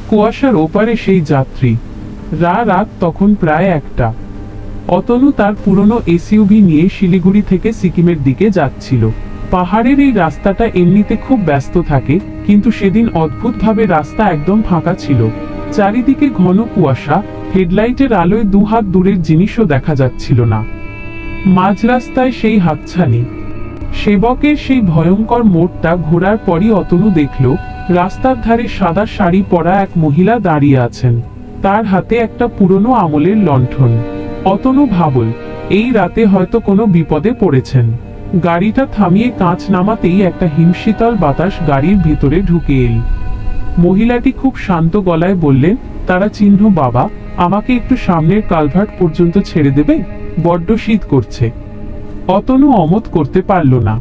কুয়াশার ওপারে সেই যাত্রী। রাত তখন প্রায় 1টা। অতনু তার পুরনো এসইউভি নিয়ে শিলিগুড়ি থেকে সিকিমের দিকে যাচ্ছিল। পাহাড়ের এই রাস্তাটা এমনিতে খুব ব্যস্ত থাকে, কিন্তু সেদিন অদ্ভুতভাবে রাস্তা একদম ফাঁকা ছিল। চারিদিকে ঘন কুয়াশা, হেডলাইটের আলোয় 2 হাত দূরের জিনিসও দেখা যাচ্ছিল না। মাঝ রাস্তায় সেই হাতছানি। সেবকের সেই ভয়ঙ্কর মোড়টা ঘোরার পরই অতনু দেখল রাস্তার ধারে সাদা শাড়ি পরা এক মহিলা দাঁড়িয়ে আছেন। তার হাতে একটা পুরনো আমলের লণ্ঠন। অতনু ভাবল, এই রাতে হয়তো কোনো বিপদে পড়েছেন। গাড়িটা থামিয়ে কাঁচ নামাতেই একটা হিমশীতল বাতাস গাড়ির ভিতরে ঢুকে এল। মহিলাটি খুব শান্ত গলায় বললেন, তারা চিহ্ন বাবা, আমাকে একটু সামনের কালভার্ট পর্যন্ত ছেড়ে দেবে, বড্ড শীত করছে। অতনু অমত করতে পারল না।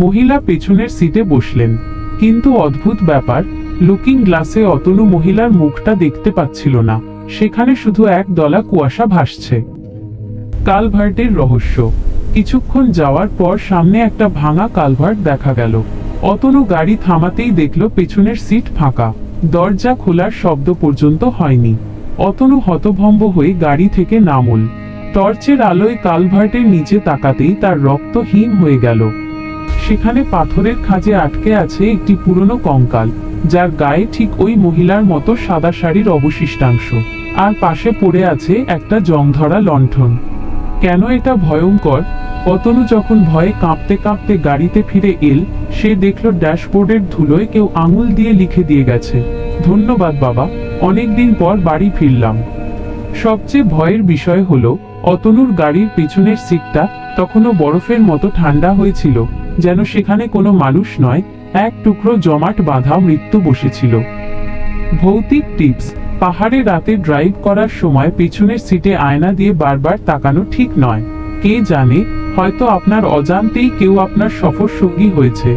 মহিলা পেছনের সিটে বসলেন, কিন্তু অদ্ভুত ব্যাপার, লুকিং গ্লাসে অতনু মহিলার মুখটা দেখতে পাচ্ছিল না। সেখানে শুধু এক দলা কুয়াশা ভাসছে। কালভার্টের রহস্য। কিছুক্ষণ যাওয়ার পর সামনে একটা ভাঙা কালভার্ট দেখা গেল। অতনু গাড়ি থামাতেই দেখল পেছনের সিট ফাঁকা, দরজা খোলার শব্দ পর্যন্ত হয়নি। অতনু হতভম্ব হয়ে গাড়ি থেকে নামল। টর্চের আলোয় কালভার্টের নিচে তাকাতেই তার রক্ত হিম হয়ে গেল। সেখানে পাথরের খাঁজে আটকে আছে একটি পুরনো কঙ্কাল, যার গায়ে ঠিক ওই মহিলার মতো সাদা শাড়ির অবশিষ্টাংশ, আর পাশে পড়ে আছে একটা জংধরা লণ্ঠন। কেন এটা ভয়ঙ্কর? অতনু যখন ভয়ে কাঁপতে কাঁপতে গাড়িতে ফিরে এল, সে দেখল ড্যাশবোর্ডের ধুলোয় কেউ আঙুল দিয়ে লিখে দিয়ে গেছে, ধন্যবাদ বাবা, অনেকদিন পর বাড়ি ফিরলাম। সবচেয়ে ভয়ের বিষয় হলো, অতনুর গাড়ির পিছনের সিটটা তখনও বরফের মতো ঠান্ডা হয়েছিল, যেন সেখানে কোনো মানুষ নয়, এক টুকরো জমাট বাঁধা মৃত্যু বসেছিল। ভৌতিক টিপস: পাহাড়ে রাতে ড্রাইভ করার সময় পেছনের সিটে আয়না দিয়ে বারবার তাকানো ঠিক নয়। কে জানে, হয়তো আপনার অজান্তেই কেউ আপনার সফর সঙ্গী হয়েছে।